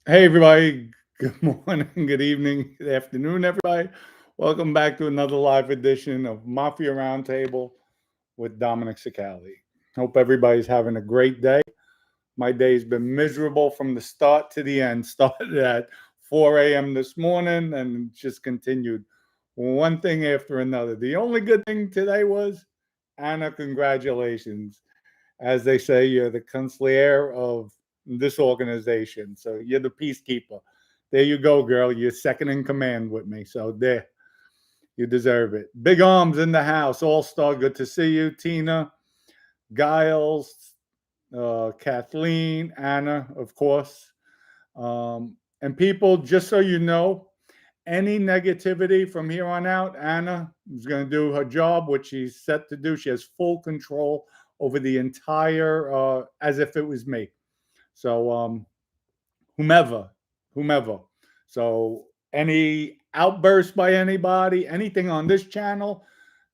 Hey, everybody. Good morning, good evening, good afternoon, everybody. Welcome back to another live edition of Mafia Roundtable with Dominick Cicale. Hope everybody's having a great day. My day's been miserable from the start to the end. Started at 4 a.m. this morning and just continued one thing after another. The only good thing today was, Anna, congratulations. As they say, you're the consigliere of this organization. So you're the peacekeeper. There you go, girl. You're second in command with me. So there, you deserve it. Big arms in the house. All star. Good to see you, Tina, Giles, Kathleen, Anna, of course. And people, just so you know, any negativity from here on out, Anna is going to do her job, which she's set to do. She has full control over the entire, as if it was me. So, whomever, whomever. So, any outburst by anybody, anything on this channel,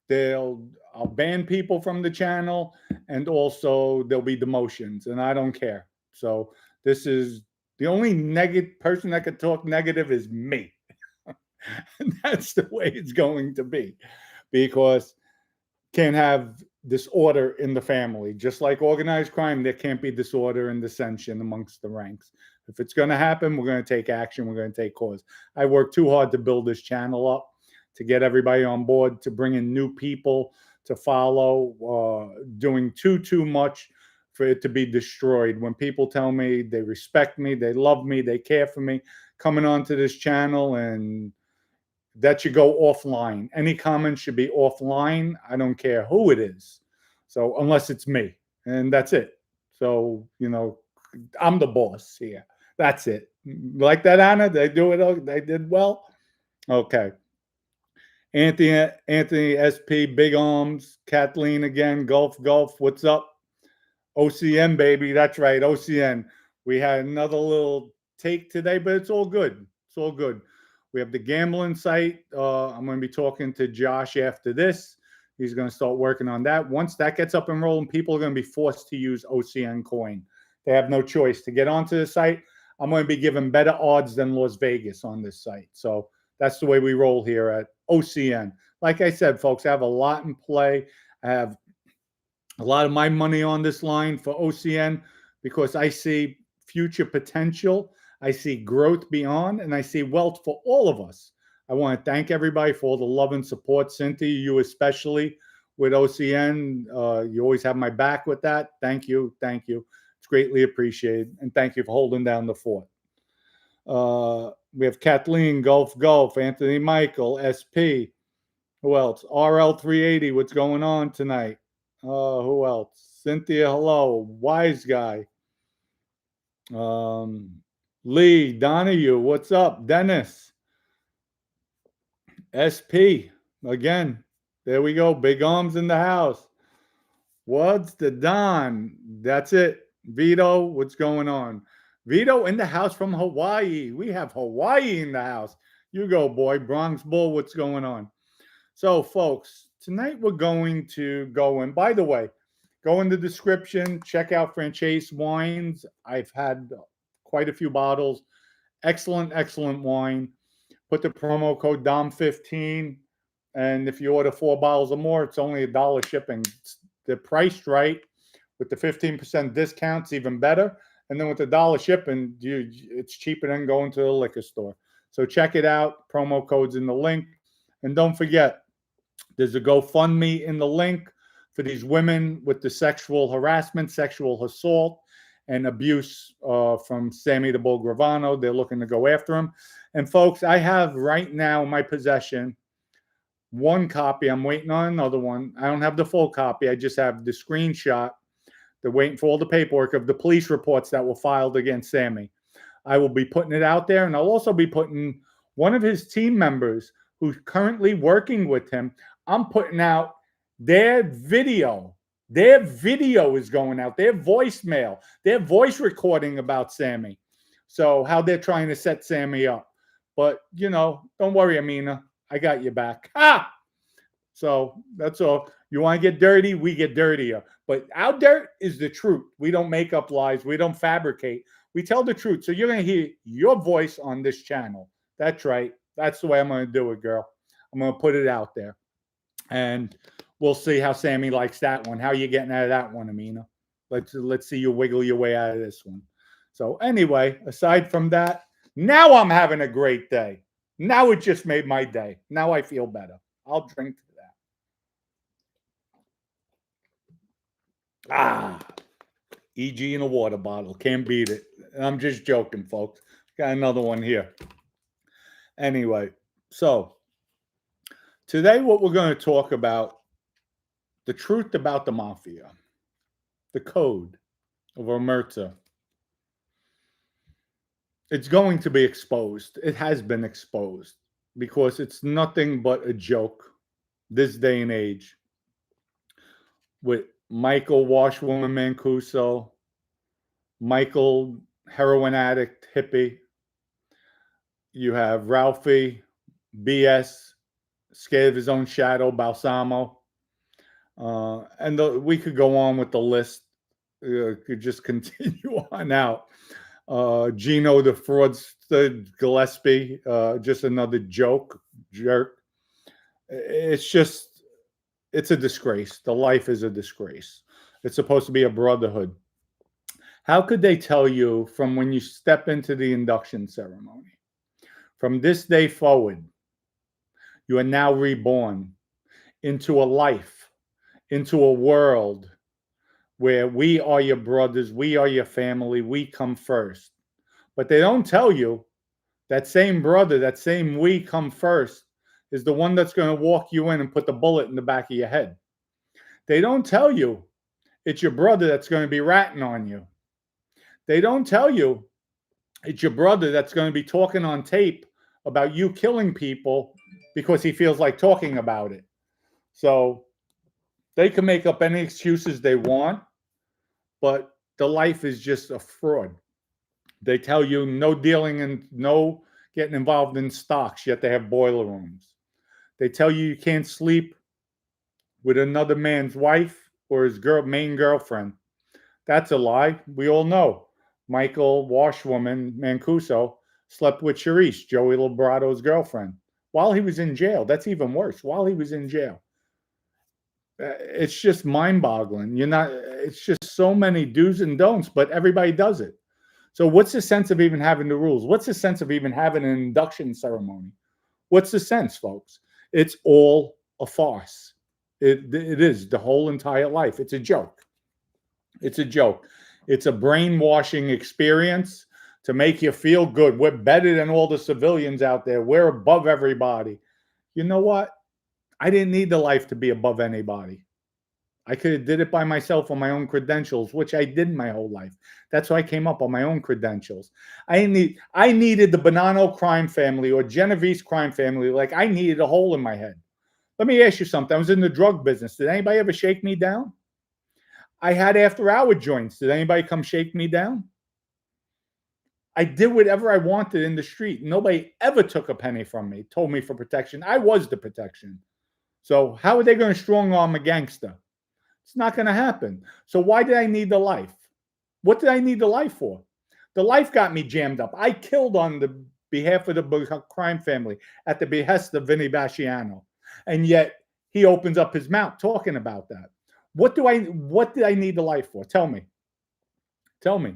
they'll I'll ban people from the channel, and also there'll be demotions, and I don't care. So, this is the only negative person that could talk negative is me. And that's the way it's going to be because can't have disorder in the family. Just like organized crime, there can't be disorder and dissension amongst the ranks. If it's going to happen, we're going to take action. We're going to take cause. I worked too hard to build this channel up, to get everybody on board, to bring in new people to follow, doing too much for it to be destroyed. When people tell me they respect me, they love me, they care for me, coming onto this channel, and that should go offline. Any comment should be offline. I don't care who it is. So unless it's me, and that's it. So I'm the boss here. That's it. Like that, Anna. They do it. They did well. Okay. Anthony SP, Big Arms, Kathleen again, Gulf. What's up? OCN, baby. That's right. OCN. We had another little take today, but it's all good. It's all good. We have the gambling site. I'm going to be talking to Josh after this. He's going to start working on that. Once that gets up and rolling, people are going to be forced to use OCN coin. They have no choice to get onto the site. I'm going to be given better odds than Las Vegas on this site. So that's the way we roll here at OCN. Like I said, folks, I have a lot in play. I have a lot of my money on this line for OCN because I see future potential. I see growth beyond, and I see wealth for all of us. I want to thank everybody for all the love and support. Cynthia, you especially with OCN. You always have my back with that. Thank you. Thank you. It's greatly appreciated. And thank you for holding down the fort. We have Kathleen, Gulf, Anthony Michael, SP. Who else? RL380. What's going on tonight? Who else? Cynthia, hello. Wise guy. Lee, Donahue, what's up? Dennis, SP, again. There we go. Big arms in the house. What's the Don? That's it. Vito, what's going on? Vito in the house from Hawaii. We have Hawaii in the house. You go, boy. Bronx Bull, what's going on? So, folks, tonight we're going to go, and by the way, go in the description, check out Franchise Wines. I've had quite a few bottles. Excellent wine. Put the promo code DOM15, and if you order 4 bottles or more, it's only $1 shipping. They're priced right with the 15% discounts, even better. And then with the $1 shipping, it's cheaper than going to the liquor store. So check it out. Promo code's in the link. And don't forget, there's a GoFundMe in the link for these women with the sexual harassment, sexual assault, and abuse from Sammy the Bull Gravano. They're looking to go after him. And folks, I have right now in my possession one copy. I'm waiting on another one. I don't have the full copy. I just have the screenshot. They're waiting for all the paperwork of the police reports that were filed against Sammy. I will be putting it out there, and I'll also be putting one of his team members who's currently working with him. I'm putting out their video. Their video is going out. Their voicemail, their voice recording about Sammy. So how they're trying to set Sammy up. But, don't worry, Amina. I got you back. Ha! So that's all. You want to get dirty? We get dirtier. But our dirt is the truth. We don't make up lies. We don't fabricate. We tell the truth. So you're going to hear your voice on this channel. That's right. That's the way I'm going to do it, girl. I'm going to put it out there. And we'll see how Sammy likes that one. How you getting out of that one, Amina? Let's see you wiggle your way out of this one. So anyway, aside from that, now I'm having a great day. Now it just made my day. Now I feel better. I'll drink to that. EG in a water bottle. Can't beat it. I'm just joking, folks. Got another one here. Anyway, so today what we're going to talk about, the truth about the Mafia, the code of Omerta. It's going to be exposed. It has been exposed because it's nothing but a joke this day and age with Michael Washwoman Mancuso, Michael heroin addict hippie. You have Ralphie, BS, scared of his own shadow, Balsamo. And we could go on with the list. Could just continue on out. Gino the fraudster, Gillespie, just another jerk. It's a disgrace. The life is a disgrace. It's supposed to be a brotherhood. How could they tell you from when you step into the induction ceremony? From this day forward, you are now reborn into a life, into a world where we are your brothers, we are your family, we come first. But they don't tell you that same brother, that same we come first is the one that's going to walk you in and put the bullet in the back of your head. They don't tell you it's your brother that's going to be ratting on you. They don't tell you it's your brother that's going to be talking on tape about you killing people because he feels like talking about it. So they can make up any excuses they want, but the life is just a fraud. They tell you no dealing and no getting involved in stocks, yet they have boiler rooms. They tell you you can't sleep with another man's wife or his main girlfriend. That's a lie. We all know. Michael Washwoman Mancuso slept with Charisse, Joey Liberado's girlfriend, while he was in jail. That's even worse. While he was in jail. It's just mind-boggling. It's just so many do's and don'ts, but everybody does it. So what's the sense of even having the rules? What's the sense of even having an induction ceremony? What's the sense, folks? It's all a farce. It is the whole entire life. It's a joke. It's a joke. It's a brainwashing experience to make you feel good. We're better than all the civilians out there. We're above everybody. You know what? I didn't need the life to be above anybody. I could have did it by myself on my own credentials, which I did my whole life. That's why I came up on my own credentials. I needed the Bonanno crime family or Genovese crime family. Like I needed a hole in my head. Let me ask you something. I was in the drug business. Did anybody ever shake me down? I had after-hour joints. Did anybody come shake me down? I did whatever I wanted in the street. Nobody ever took a penny from me, told me for protection. I was the protection. So how are they going to strong-arm a gangster? It's not going to happen. So why did I need the life? What did I need the life for? The life got me jammed up. I killed on the behalf of the crime family at the behest of Vinny Basciano. And yet he opens up his mouth talking about that. What did I need the life for? Tell me. Tell me.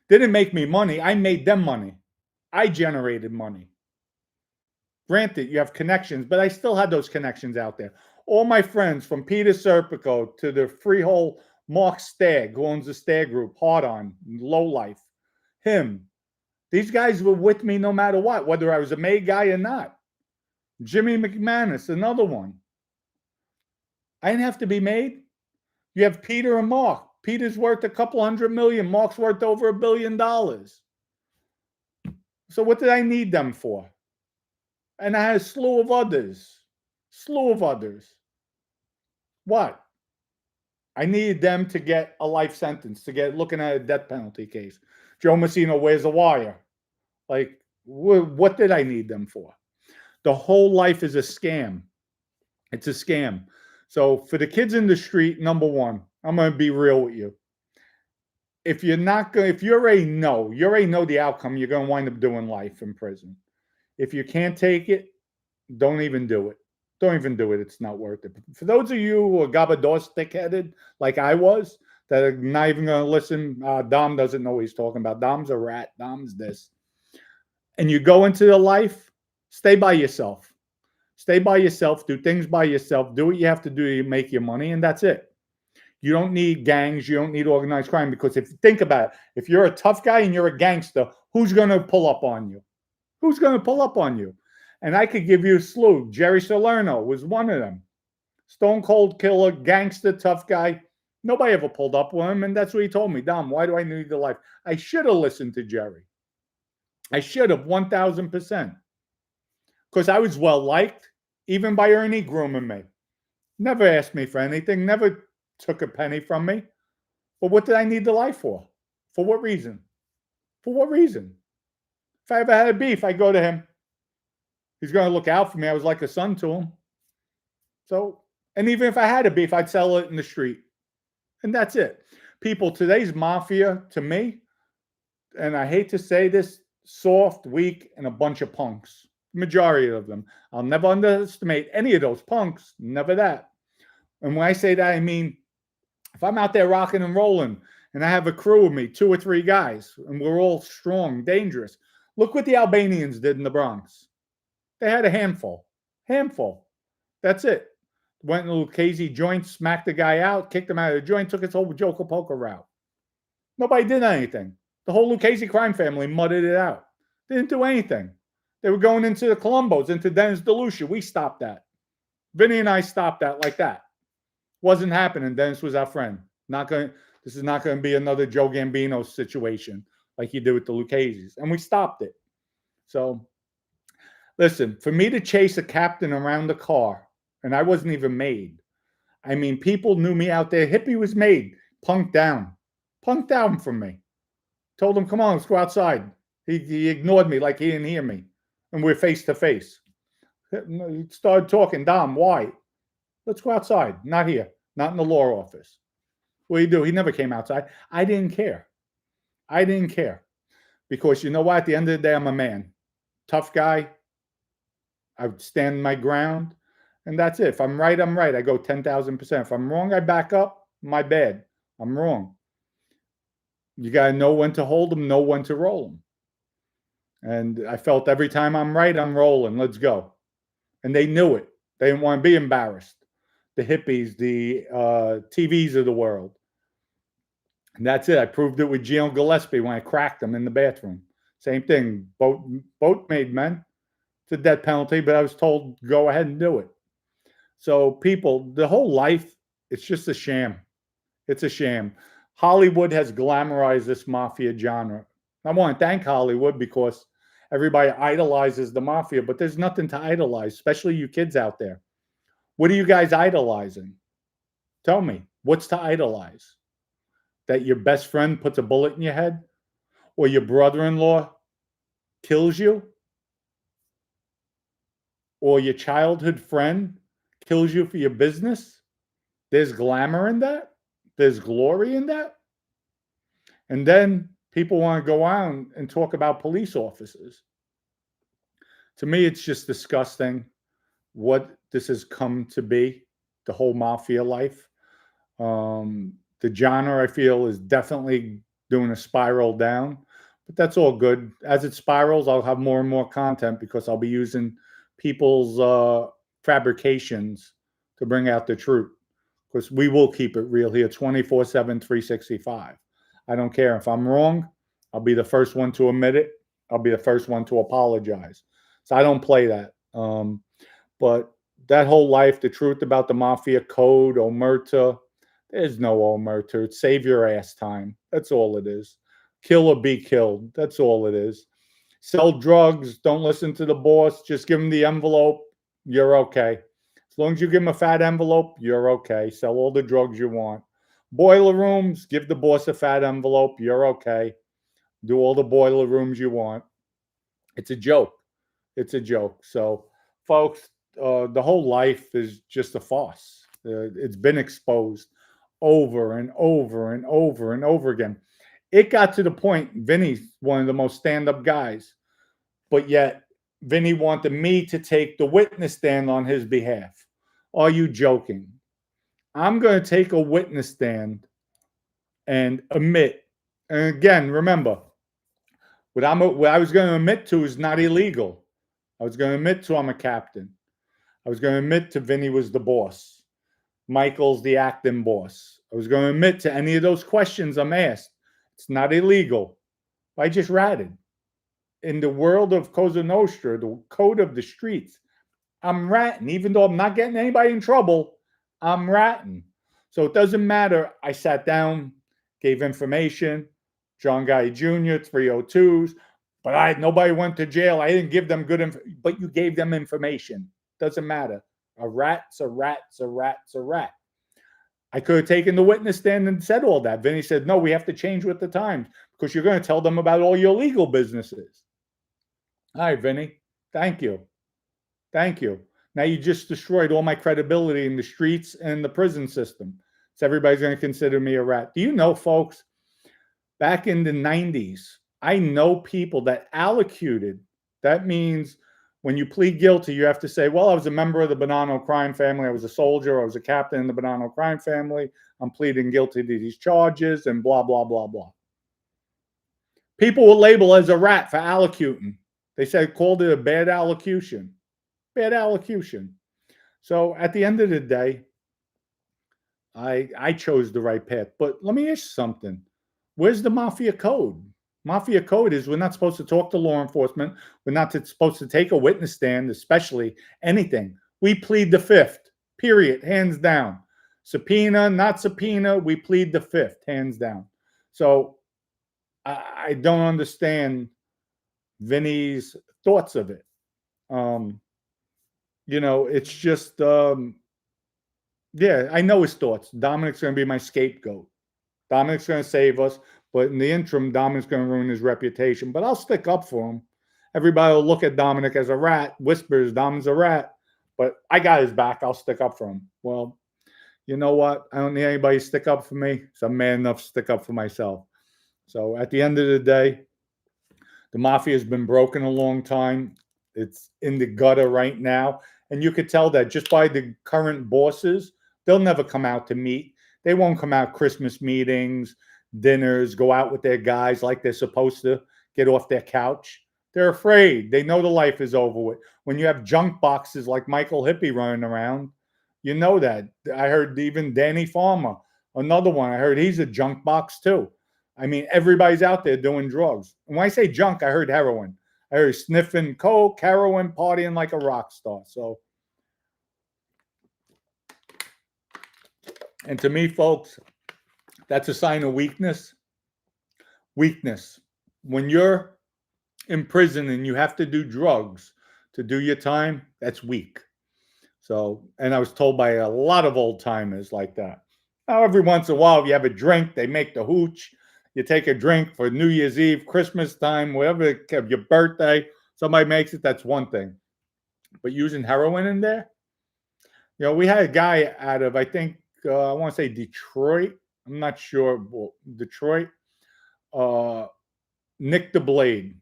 Didn't make me money. I made them money. I generated money. Granted, you have connections, but I still had those connections out there. All my friends, from Peter Serpico to the freehold Mark Stagg, who owns the Stagg Group, Hard On, Low Life, him. These guys were with me no matter what, whether I was a made guy or not. Jimmy McManus, another one. I didn't have to be made. You have Peter and Mark. Peter's worth a couple $100 million. Mark's worth over $1 billion. So what did I need them for? And I had a slew of others. What? I needed them to get a life sentence, to get looking at a death penalty case. Joe Messina wears a wire. Like, what did I need them for? The whole life is a scam. It's a scam. So for the kids in the street, number one, I'm going to be real with you. if you're not going, if you already know the outcome, you're going to wind up doing life in prison. If you can't take it, don't even do it. Don't even do it. It's not worth it. For those of you who are gabador stick-headed, like I was, that are not even going to listen, Dom doesn't know what he's talking about. Dom's a rat. Dom's this. And you go into the life, stay by yourself. Stay by yourself. Do things by yourself. Do what you have to do to make your money, and that's it. You don't need gangs. You don't need organized crime, because if you think about it, if you're a tough guy and you're a gangster, who's going to pull up on you? Who's going to pull up on you? And I could give you a slew. Jerry Salerno was one of them. Stone cold killer, gangster, tough guy. Nobody ever pulled up with him. And that's what he told me. Dom, why do I need the life? I should have listened to Jerry. I should have 1,000%. Because I was well liked, even by Ernie grooming me. Never asked me for anything. Never took a penny from me. But what did I need the life for? For what reason? For what reason? If I ever had a beef, I go to him. He's going to look out for me. I was like a son to him. So, and even if I had a beef, I'd sell it in the street. And that's it. People, today's mafia, to me, and I hate to say this, soft, weak, and a bunch of punks. Majority of them. I'll never underestimate any of those punks. Never that. And when I say that, I mean, if I'm out there rocking and rolling, and I have a crew with me, 2 or 3 guys, and we're all strong, dangerous. Look what the Albanians did in the Bronx. They had a handful. Handful. That's it. Went in a Lucchese joint, smacked the guy out, kicked him out of the joint, took his whole Joker Poker route. Nobody did anything. The whole Lucchese crime family mudded it out. They didn't do anything. They were going into the Colombos, into Dennis DeLucia. We stopped that. Vinny and I stopped that like that. Wasn't happening. Dennis was our friend. This is not going to be another Joe Gambino situation like you did with the Lucchese's. And we stopped it. So, listen, for me to chase a captain around the car, and I wasn't even made. I mean, people knew me out there. Hippie was made. Punked down. Punked down from me. Told him, come on, let's go outside. He ignored me like he didn't hear me. And we're face to face. He started talking. Dom, why? Let's go outside. Not here. Not in the law office. What do you do? He never came outside. I didn't care. I didn't care. Because you know what? At the end of the day, I'm a man. Tough guy. I would stand my ground. And that's it. If I'm right, I'm right. I go 10,000%. If I'm wrong, I back up. My bad. I'm wrong. You got to know when to hold them, know when to roll them. And I felt every time I'm right, I'm rolling. Let's go. And they knew it. They didn't want to be embarrassed. The hippies, the TVs of the world. And that's it. I proved it with Gino Gillespie when I cracked him in the bathroom. Same thing. Both made men. It's a death penalty, but I was told, go ahead and do it. So people, the whole life, it's just a sham. It's a sham. Hollywood has glamorized this mafia genre. I want to thank Hollywood because everybody idolizes the mafia, but there's nothing to idolize, especially you kids out there. What are you guys idolizing? Tell me, what's to idolize? That your best friend puts a bullet in your head? Or your brother-in-law kills you? Or your childhood friend kills you for your business? There's glamour in that. There's glory in that. And then people want to go out and talk about police officers. To me, it's just disgusting what this has come to be, the whole mafia life. The genre, I feel, is definitely doing a spiral down. But that's all good. As it spirals, I'll have more and more content because I'll be using people's fabrications to bring out the truth. Because we will keep it real here 24/7, 365. I don't care. If I'm wrong, I'll be the first one to admit it. I'll be the first one to apologize. So I don't play that. But that whole life, the truth about the mafia code, omerta, there's no omerta. It's save your ass time. That's all it is. Kill or be killed. That's all it is. Sell drugs. Don't listen to the boss. Just give him the envelope. You're okay. As long as you give him a fat envelope, you're okay. Sell all the drugs you want. Boiler rooms, give the boss a fat envelope. You're okay. Do all the boiler rooms you want. It's a joke. It's a joke. So, folks, the whole life is just a farce. It's been exposed over and over and over and over again. It got to the point, Vinny's one of the most stand-up guys, but yet Vinny wanted me to take the witness stand on his behalf. Are you joking? I'm going to take a witness stand and admit. And again, remember, what I was going to admit to is not illegal. I was going to admit to I'm a captain. I was going to admit to Vinny was the boss. Michael's the acting boss. I was going to admit to any of those questions I'm asked. It's not illegal. I just ratted. In the world of Cosa Nostra, the code of the streets, I'm ratting. Even though I'm not getting anybody in trouble, I'm ratting. So it doesn't matter. I sat down, gave information. John Guy Jr., 302s. But nobody went to jail. I didn't give them good information. But you gave them information. Doesn't matter. A rat's a rat's a rat's a rat. I could have taken the witness stand and said all that. Vinny said, no, we have to change with the times because you're going to tell them about all your legal businesses. All right, Vinny. Thank you. Thank you. Now you just destroyed all my credibility in the streets and the prison system. So everybody's going to consider me a rat. Do you know, folks, back in the 90s, I know people that allocuted. That means when you plead guilty, you have to say, well, I was a member of the Bonanno crime family. I was a soldier. I was a captain in the Bonanno crime family. I'm pleading guilty to these charges and blah, blah, blah, blah. People will label as a rat for allocuting. They said, called it a bad allocution. Bad allocution. So at the end of the day, I chose the right path. But let me ask you something. Where's the Mafia code? Mafia code is we're not supposed to talk to law enforcement. We're not supposed to take a witness stand, especially anything. We plead the fifth, period, hands down. Subpoena, not subpoena, we plead the fifth, hands down. So I don't understand Vinny's thoughts of it. It's just, yeah, I know his thoughts. Dominick's going to be my scapegoat. Dominick's going to save us. But in the interim, Dominick's going to ruin his reputation. But I'll stick up for him. Everybody will look at Dominick as a rat, whispers Dom's a rat. But I got his back. I'll stick up for him. Well, you know what? I don't need anybody to stick up for me. So I'm man enough to stick up for myself. So at the end of the day, the Mafia has been broken a long time. It's in the gutter right now. And you could tell that just by the current bosses, they'll never come out to meet. They won't come out Christmas meetings, dinners, go out with their guys like they're supposed to, get off their couch. They're afraid. They know the life is over with. When you have junk boxes like Michael Hippie running around, you know that. I heard even Danny Farmer, another one. I heard he's a junk box too. I mean, everybody's out there doing drugs. And when I say junk, I heard heroin. I heard sniffing coke, heroin, partying like a rock star. So, and to me, folks, that's a sign of weakness. Weakness. When you're in prison and you have to do drugs to do your time, that's weak. So, and I was told by a lot of old timers like that. Now, every once in a while, if you have a drink, they make the hooch. You take a drink for New Year's Eve, Christmas time, whatever, your birthday, somebody makes it, that's one thing. But using heroin in there? We had a guy out of, I think, I want to say Detroit. I'm not sure. Well, Detroit. Nick the Blade.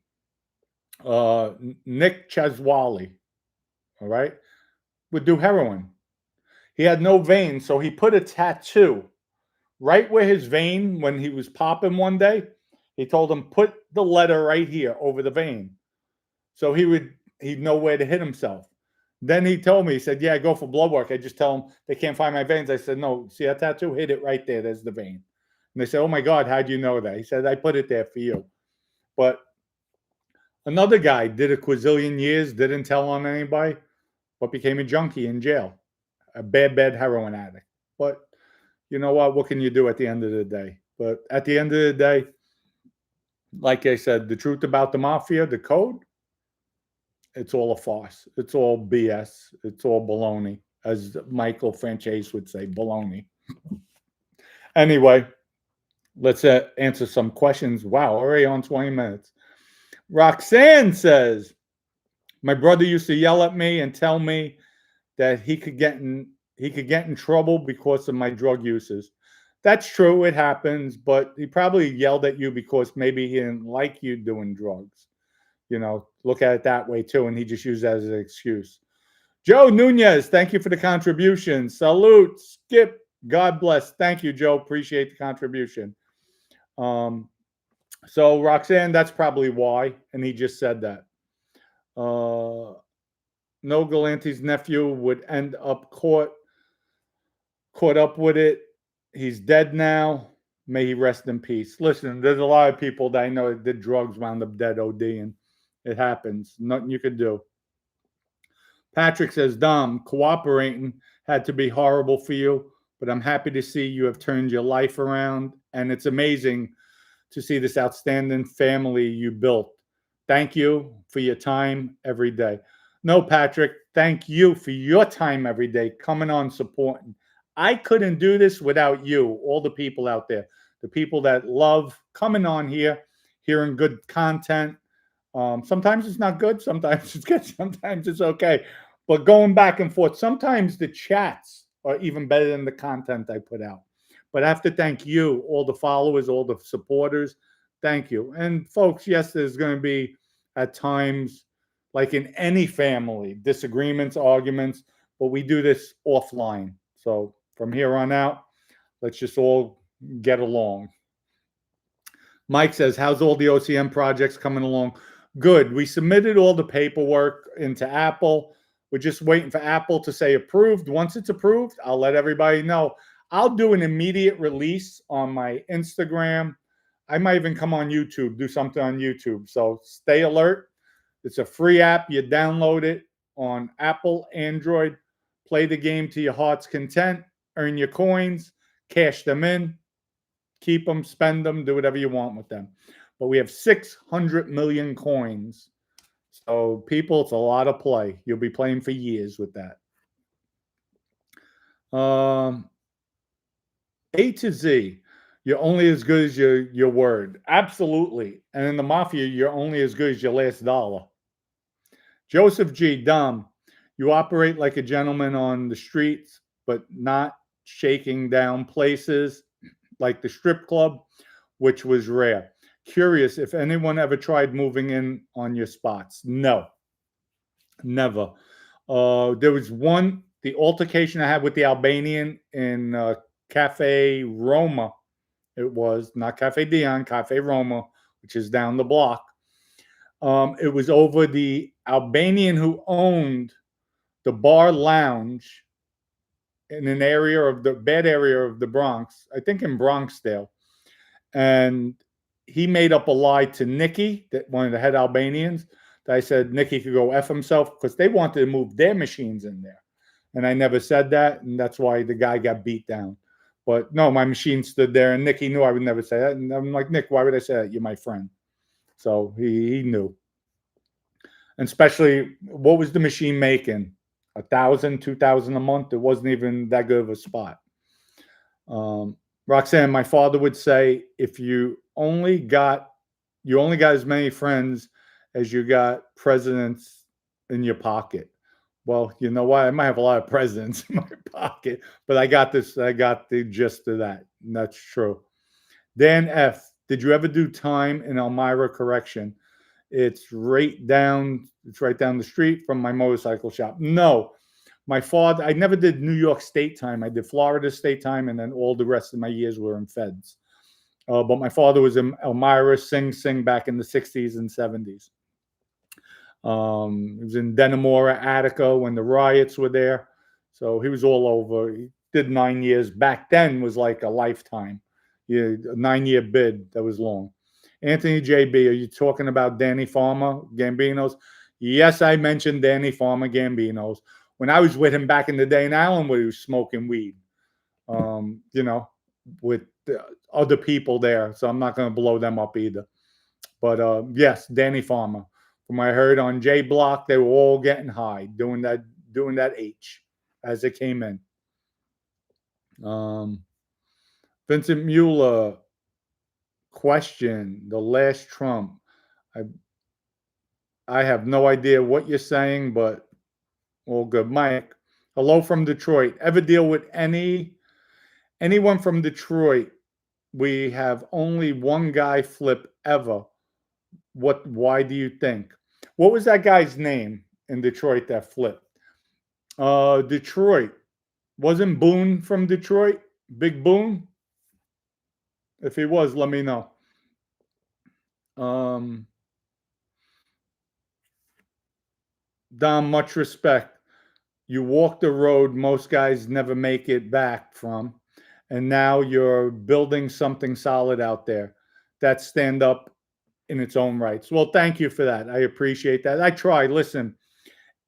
Nick Chaswally. All right? Would do heroin. He had no veins, so he put a tattoo right where his vein, when he was popping one day, he told him, put the letter right here over the vein. So he'd know where to hit himself. Then he told me, he said, yeah, I go for blood work. I just tell them they can't find my veins. I said, no, see that tattoo? Hit it right there. There's the vein. And they said, oh my God, how'd you know that? He said, I put it there for you. But another guy did a quadrillion years, didn't tell on anybody, but became a junkie in jail. A bad heroin addict. But you know what? What can you do at the end of the day? But at the end of the day, like I said, the truth about the Mafia, the code, it's all a farce. It's all BS. It's all baloney, as Michael Franchese would say, baloney. Anyway, let's answer some questions. Wow, already on 20 minutes. Roxanne says, my brother used to yell at me and tell me that he could get in trouble because of my drug uses. That's true. It happens, but he probably yelled at you because maybe he didn't like you doing drugs. Look at it that way too, and he just used that as an excuse. Joe Nunez, thank you for the contribution. Salute, Skip. God bless. Thank you, Joe. Appreciate the contribution. So Roxanne, that's probably why, and he just said that. No Galante's nephew would end up caught up with it. He's dead now. May he rest in peace. Listen, there's a lot of people that I know that did drugs wound up dead ODing. It happens. Nothing you can do. Patrick says, Dom, cooperating had to be horrible for you, but I'm happy to see you have turned your life around, and it's amazing to see this outstanding family you built. Thank you for your time every day. No, Patrick, thank you for your time every day, coming on, supporting. I couldn't do this without you, all the people out there, the people that love coming on here, hearing good content. Sometimes it's not good, sometimes it's good, sometimes it's okay. But going back and forth, sometimes the chats are even better than the content I put out. But I have to thank you, all the followers, all the supporters. Thank you. And folks, yes, there's going to be at times, like in any family, disagreements, arguments, but we do this offline. So from here on out, let's just all get along. Mike says, how's all the OCM projects coming along? Good. We submitted all the paperwork into Apple. We're just waiting for Apple to say approved. Once it's approved, I'll let everybody know. I'll do an immediate release on my Instagram. I might even come on YouTube, do something on YouTube. So stay alert. It's a free app. You download it on Apple, Android, play the game to your heart's content, earn your coins, cash them in, keep them, spend them, do whatever you want with them. But we have 600 million coins. So people, it's a lot of play. You'll be playing for years with that. A to Z, you're only as good as your word. Absolutely. And in the Mafia, you're only as good as your last dollar. Joseph G. Dom, you operate like a gentleman on the streets, but not shaking down places like the strip club, which was rare. Curious if anyone ever tried moving in on your spots. No, never. There was the altercation I had with the Albanian in Cafe Roma. It was not Cafe Dion, Cafe Roma, which is down the block. It was over the Albanian who owned the bar lounge in an area of the bad area of the Bronx, I think in Bronxdale. And he made up a lie to Nicky, that one of the head Albanians, that I said Nicky could go F himself because they wanted to move their machines in there. And I never said that. And that's why the guy got beat down. But no, my machine stood there and Nicky knew I would never say that. And I'm like, Nick, why would I say that? You're my friend. So he knew. And especially, what was the machine making? 1,000, 2,000 a month. It wasn't even that good of a spot. Roxanne, my father would say, if you only got as many friends as you got presidents in your pocket. Well, you know what? I might have a lot of presidents in my pocket, but I got the gist of that. And that's true. Dan F., did you ever do time in Elmira Correction? It's right down the street from my motorcycle shop. No, my father, I never did New York State time. I did Florida State time, and then all the rest of my years were in feds. But my father was in Elmira, Sing Sing back in the 60s and 70s. He was in Denimora, Attica when the riots were there. So he was all over. He did 9 years. Back then was like a lifetime. A 9-year bid, that was long. Anthony JB, are you talking about Danny Farmer, Gambinos? Yes, I mentioned Danny Farmer, Gambinos. When I was with him back in the day in Allenwood, he was smoking weed, with other people there. So I'm not going to blow them up either. But yes, Danny Farmer. From what I heard on J Block, they were all getting high, doing that H as it came in. Vincent Mueller, question, the last Trump. I have no idea what you're saying, but all good. Mike, hello from Detroit. Ever deal with any Anyone from Detroit? We have only one guy flip ever. Why do you think? What was that guy's name in Detroit that flipped? Detroit. Wasn't Boone from Detroit? Big Boone? If he was, let me know. Um, Dom, much respect. You walk the road most guys never make it back from, and now you're building something solid out there. That stand up in its own rights. Well, thank you for that. I appreciate that. I try. Listen,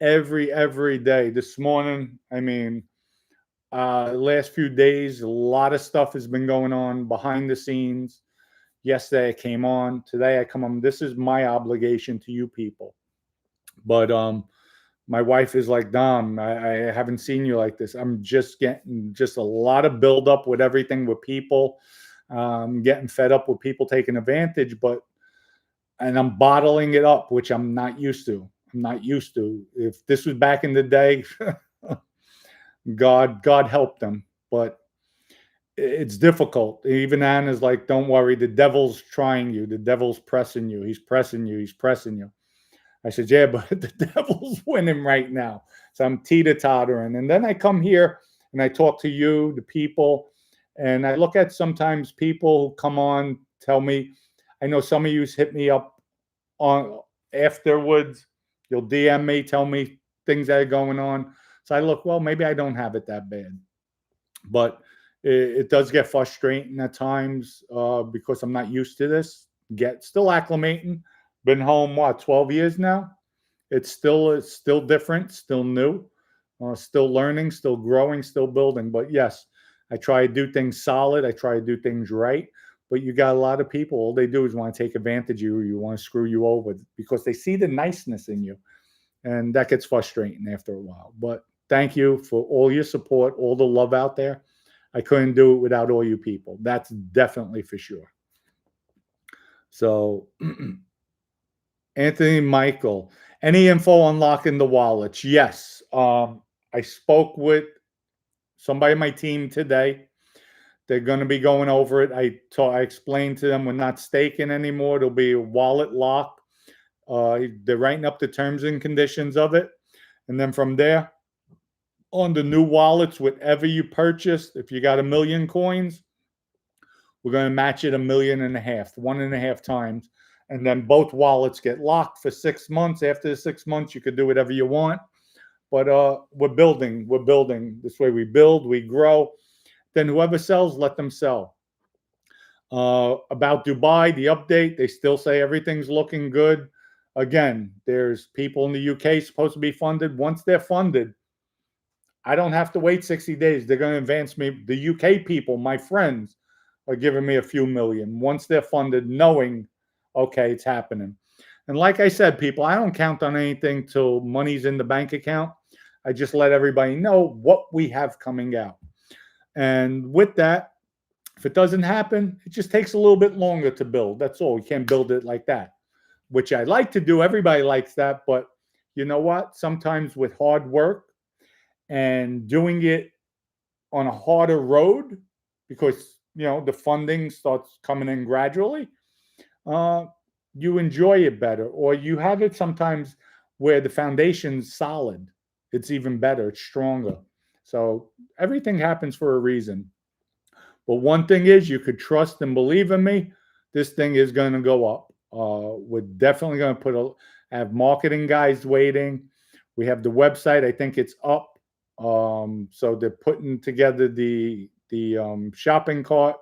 every day. This morning, I mean, last few days, a lot of stuff has been going on behind the scenes. Yesterday I came on. Today I come on. This is my obligation to you people. But my wife is like, Dom, I haven't seen you like this. I'm just getting just a lot of buildup with everything with people. Getting fed up with people taking advantage, and I'm bottling it up, which I'm not used to. I'm not used to. If this was back in the day, God help them. But it's difficult. Even Anna's like, don't worry, the devil's trying you. The devil's pressing you. He's pressing you. He's pressing you. I said, yeah, but the devil's winning right now. So I'm teeter-tottering. And then I come here and I talk to you, the people, and I look at sometimes people who come on, tell me, I know some of you hit me up on afterwards. You'll DM me, tell me things that are going on. So I look, well, maybe I don't have it that bad. But it does get frustrating at times because I'm not used to this. Still acclimating. Been home, 12 years now? It's still different, still new, still learning, still growing, still building. But yes, I try to do things solid. I try to do things right. But you got a lot of people, all they do is want to take advantage of you. You want to screw you over because they see the niceness in you. And that gets frustrating after a while. But thank you for all your support, all the love out there. I couldn't do it without all you people. That's definitely for sure. So, Anthony Michael, any info on locking the wallets? Yes. I spoke with somebody on my team today. They're going to be going over it. I explained to them we're not staking anymore. There'll be a wallet lock. They're writing up the terms and conditions of it. And then from there, on the new wallets, whatever you purchased, if you got 1 million coins, we're going to match it 1.5 million, 1.5 times. And then both wallets get locked for 6 months. After the 6 months, you could do whatever you want. But we're building. We're building. This way we build, we grow. Then whoever sells, let them sell. About Dubai, the update, they still say everything's looking good. Again, there's people in the UK supposed to be funded. Once they're funded, I don't have to wait 60 days. They're going to advance me. The UK people, my friends, are giving me a few million. Once they're funded, knowing, okay, it's happening. And like I said, people, I don't count on anything till money's in the bank account. I just let everybody know what we have coming out. And with that, if it doesn't happen, it just takes a little bit longer to build. That's all. You can't build it like that, which I like to do. Everybody likes that. But you know what? Sometimes with hard work and doing it on a harder road, because, the funding starts coming in gradually, you enjoy it better. Or you have it sometimes where the foundation's solid. It's even better. It's stronger. So everything happens for a reason. But one thing is, you could trust and believe in me. This thing is going to go up. We're definitely going to have marketing guys waiting. We have the website. I think it's up. So they're putting together the shopping cart.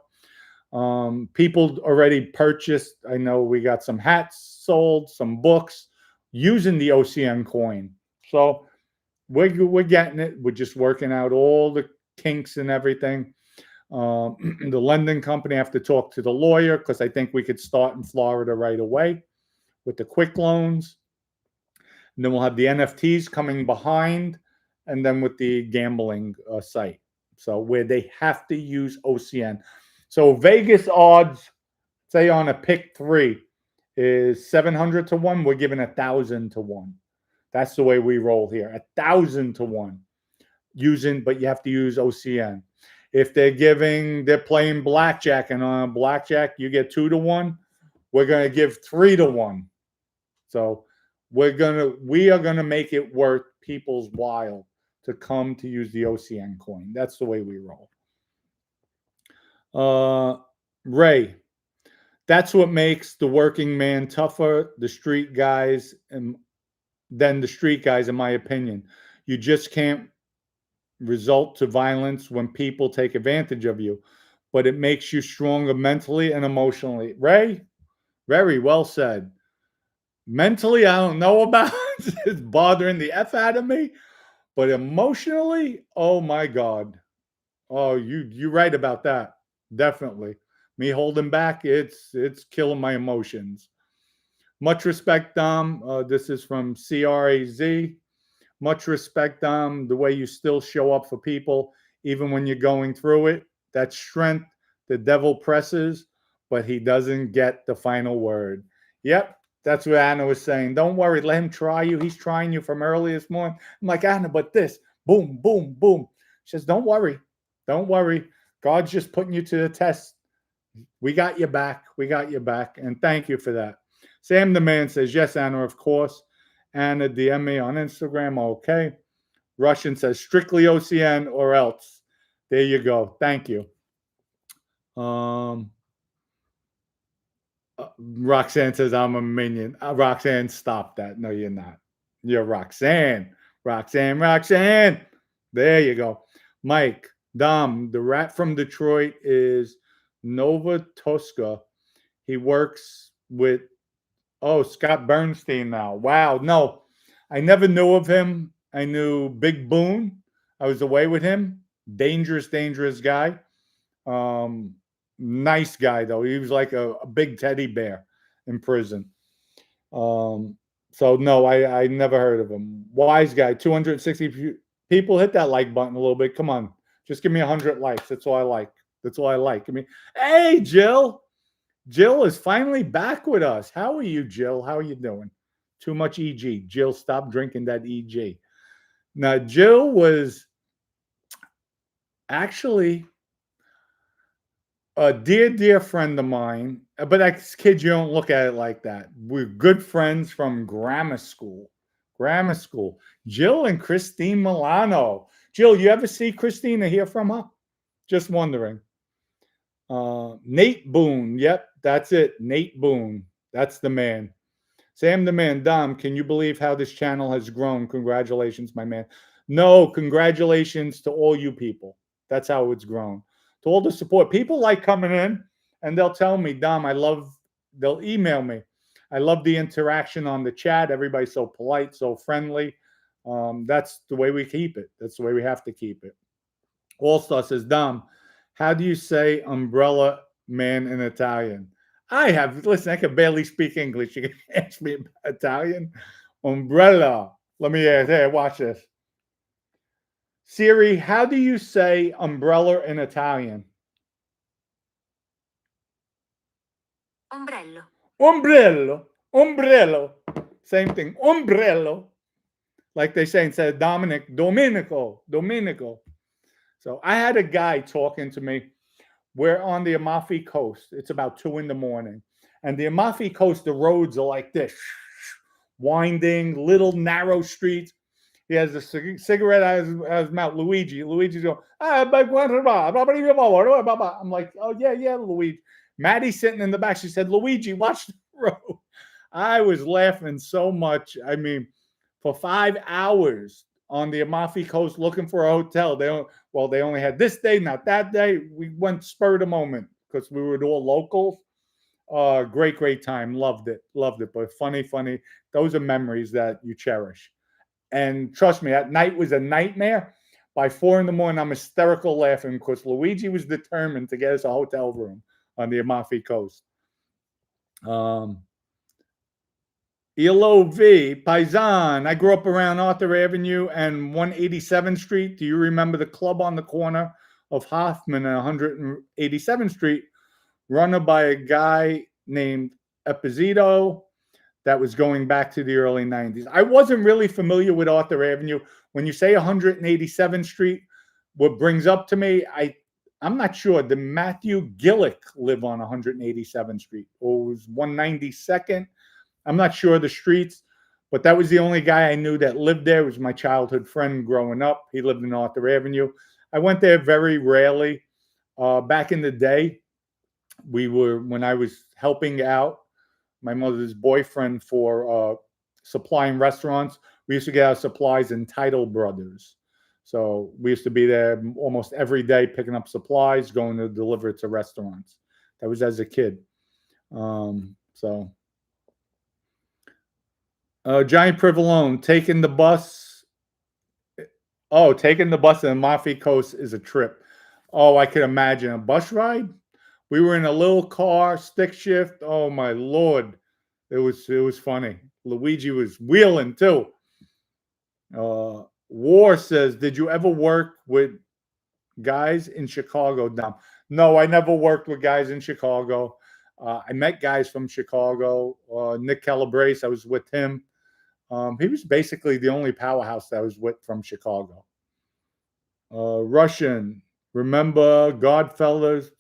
People already purchased. I know we got some hats sold, some books using the OCN coin. So we're getting it. We're just working out all the kinks and everything. The lending company, I have to talk to the lawyer because I think we could start in Florida right away with the quick loans. And then we'll have the NFTs coming behind, and then with the gambling site. So where they have to use OCN. So Vegas odds, say on a pick 3, is 700 to 1. We're giving 1,000 to 1. That's the way we roll here. 1,000 to 1. But you have to use OCN. If they're playing blackjack, and on blackjack you get 2-1, we're gonna give 3-1. So we are gonna make it worth people's while to come to use the OCN coin. That's the way we roll. Ray, that's what makes the working man tougher, the street guys, than the street guys, in my opinion. You just can't result to violence when people take advantage of you, but it makes you stronger mentally and emotionally. Ray, very well said. Mentally, I don't know about it. It's bothering the F out of me, but emotionally, oh my God. Oh, you're right about that. Definitely. Me holding back, it's killing my emotions. Much respect, Dom. This is from CRAZ. Much respect, Dom. The way you still show up for people, even when you're going through it. That strength, the devil presses, but he doesn't get the final word. Yep, that's what Anna was saying. Don't worry, let him try you. He's trying you from early this morning. I'm like, Anna, but this, boom, boom, boom. She says, don't worry. Don't worry. God's just putting you to the test. We got your back. We got your back. And thank you for that. Sam the Man says, yes, Anna, of course. Anna, DM me on Instagram. Okay. Russian says, strictly OCN or else. There you go. Thank you. Roxanne says, I'm a minion. Roxanne, stop that. No, you're not. You're Roxanne. Roxanne. There you go. Mike, Dom, the rat from Detroit is Nova Tosca. He works with, Scott Bernstein now. Wow. No, I never knew of him. I knew Big Boone. I was away with him. Dangerous guy. Nice guy, though. He was like a big teddy bear in prison. So, no, I never heard of him. Wise guy, 260 people. Hit that like button a little bit. Come on. Just give me 100 likes. That's all I like. That's all I like. I mean, hey, Jill. Jill is finally back with us. How are you, Jill? How are you doing? Too much EG. Jill, stop drinking that EG. Now, Jill was actually a dear friend of mine. But as kids, you don't look at it like that. We're good friends from grammar school. Jill and Christine Milano. Jill, you ever see Christine or hear from her? Just wondering. Nate Boone. Yep, that's it. Nate Boone. That's the man. Sam the Man. Dom, can you believe how this channel has grown? Congratulations, my man. No, congratulations to all you people. That's how it's grown. To all the support. People like coming in and they'll tell me, Dom, they'll email me. I love the interaction on the chat. Everybody's so polite, so friendly. That's the way we keep it. That's the way we have to keep it. All-Star says, Dom, how do you say umbrella man in Italian? Listen, I can barely speak English. You can ask me about Italian. Umbrella. Let me ask. Hey, watch this. Siri, how do you say umbrella in Italian? Ombrello. Same thing. Ombrello. Like they say instead of Dominic, Domenico. So I had a guy talking to me. We're on the Amalfi Coast. It's about 2 a.m. And the Amalfi Coast, the roads are like this. Winding, little narrow streets. He has a cigarette out of his mouth. Luigi's going, I'm like, oh, yeah, Luigi. Maddie's sitting in the back. She said, Luigi, watch the road. I was laughing so much. I mean, for 5 hours on the Amalfi Coast looking for a hotel. They only had this day, not that day. We went spur of the moment because we were all locals. Great time. Loved it. But funny. Those are memories that you cherish. And trust me, that night was a nightmare. By 4 a.m, I'm hysterical laughing because Luigi was determined to get us a hotel room on the Amalfi Coast. ELOV, Paisan. I grew up around Arthur Avenue and 187th Street. Do you remember the club on the corner of Hoffman and 187th Street, run by a guy named Epizito? That was going back to the early 90s. I wasn't really familiar with Arthur Avenue. When you say 187th Street, what brings up to me, I'm not sure. Did Matthew Gillick live on 187th Street, or it was 192nd? I'm not sure the streets, but that was the only guy I knew that lived there. It was my childhood friend growing up. He lived in Arthur Avenue. I went there very rarely. Back in the day, when I was helping out my mother's boyfriend for supplying restaurants, we used to get our supplies in Title Brothers. So we used to be there almost every day picking up supplies, going to deliver it to restaurants. That was as a kid. So Giant Privalone, taking the bus. Oh, taking the bus in the Mafia Coast is a trip. Oh, I could imagine a bus ride. We were in a little car, stick shift. Oh my Lord. It was funny. Luigi was wheeling too. War says, did you ever work with guys in Chicago? No, I never worked with guys in Chicago. I met guys from Chicago. Nick Calabrese, I was with him. He was basically the only powerhouse that I was with from Chicago. Russian, remember Godfather's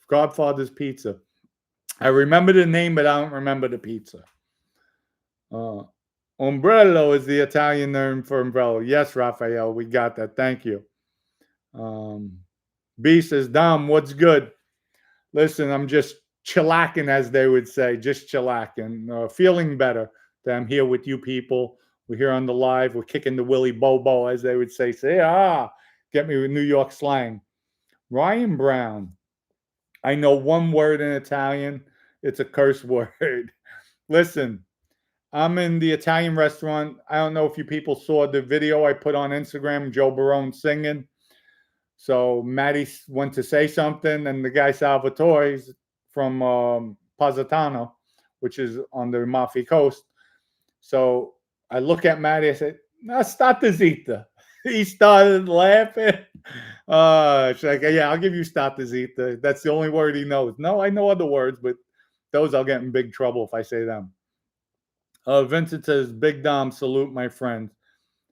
Pizza. I remember the name, but I don't remember the pizza. Ombrello is the Italian term for umbrella. Yes, Raphael, we got that. Thank you. B says, Dom, what's good? Listen, I'm just chillacking, as they would say, just chillacking, feeling better that I'm here with you people. We're here on the live. We're kicking the Willy Bobo, as they would say. Get me with New York slang. Ryan Brown, I know one word in Italian. It's a curse word. Listen, I'm in the Italian restaurant. I don't know if you people saw the video I put on Instagram, Joe Barone singing. So Maddie went to say something, and the guy Salvatore from Positano, which is on the Amalfi Coast. So I look at Maddie. I said, "No, state zita." He started laughing. She's like, "Yeah, I'll give you state zita." That's the only word he knows. No, I know other words, but those I'll get in big trouble if I say them. Vincent says, "Big Dom, salute my friend.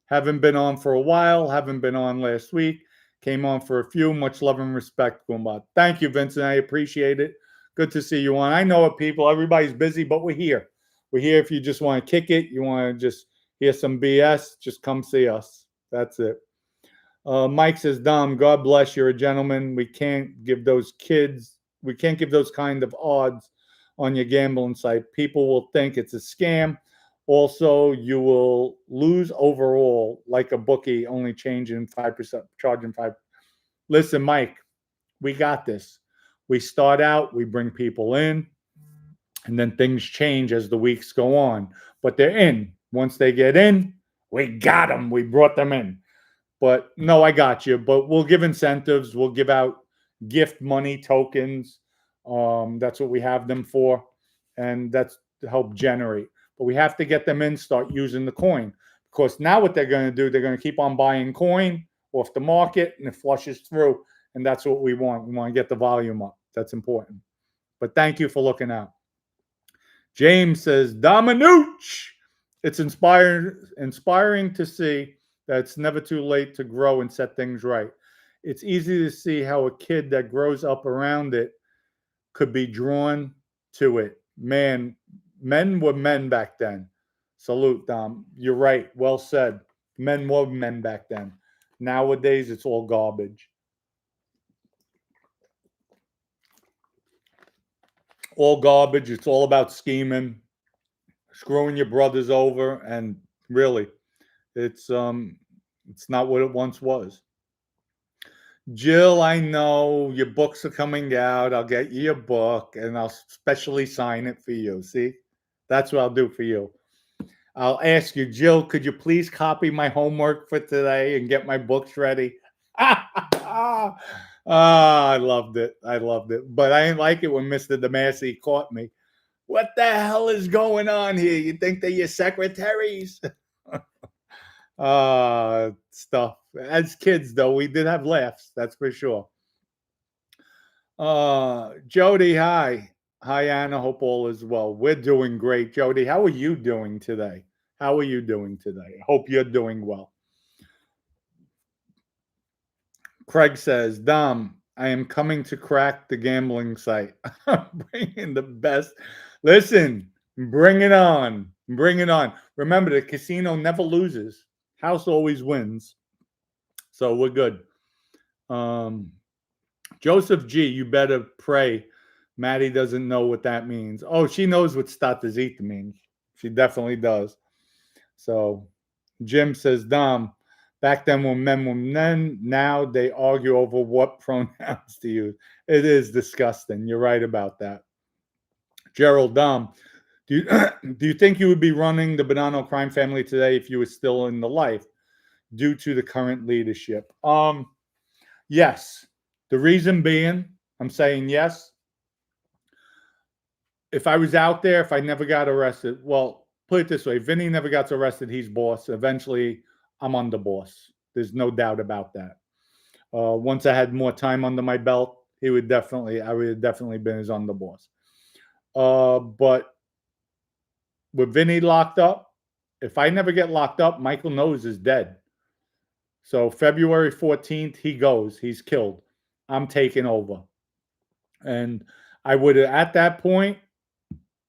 Haven't been on for a while. Haven't been on last week. Came on for a few. Much love and respect, Gumba." Thank you, Vincent. I appreciate it. Good to see you on. I know it, people. Everybody's busy, but we're here. We're here if you just want to kick it. You want to just hear some BS, just come see us. That's it. Mike says, Dom, God bless. You're a gentleman. We can't give those kind of odds on your gambling site. People will think it's a scam. Also, you will lose overall, like a bookie, only changing 5%, charging 5%. Listen, Mike, we got this. We start out, we bring people in, and then things change as the weeks go on. But they're in. Once they get in, we got them. We brought them in. But no, I got you. But we'll give incentives. We'll give out gift money tokens. That's what we have them for. And that's to help generate. But we have to get them in, start using the coin. Because now what they're going to do, they're going to keep on buying coin off the market, and it flushes through. And that's what we want. We want to get the volume up. That's important. But thank you for looking out. James says, Dominucci. It's inspiring to see that it's never too late to grow and set things right. It's easy to see how a kid that grows up around it could be drawn to it. Man, men were men back then. Salute, Dom. You're right. Well said. Men were men back then. Nowadays, it's all garbage. All garbage. It's all about scheming, screwing your brothers over, and really, it's not what it once was. Jill, I know your books are coming out. I'll get you your book, and I'll specially sign it for you. See, that's what I'll do for you. I'll ask you, Jill, could you please copy my homework for today and get my books ready? I loved it. But I didn't like it when Mr. DeMasi caught me. What the hell is going on here? You think they're your secretaries? Stuff. As kids, though, we did have laughs. That's for sure. Jody, hi. Hi, Anna. Hope all is well. We're doing great. Jody, how are you doing today? Hope you're doing well. Craig says, Dom, I am coming to crack the gambling site. I'm bringing the best. Listen, bring it on. Bring it on. Remember, the casino never loses. House always wins. So we're good. Um, Joseph G, you better pray Maddie doesn't know what that means. Oh, she knows what statizita means. She definitely does. So Jim says, Dom, back then when men were men, now they argue over what pronouns to use. It is disgusting. You're right about that. Gerald, Dom, do you, do you think you would be running the Bonanno crime family today if you were still in the life due to the current leadership? Yes. The reason being, I'm saying yes. If I was out there, if I never got arrested, well, put it this way, Vinny never got arrested, he's boss. Eventually, I'm underboss. There's no doubt about that. Once I had more time under my belt, I would have definitely been his underboss. But with Vinny locked up, if I never get locked up, Michael Nose is dead. So February 14th, he goes. He's killed. I'm taking over. And I would have, at that point,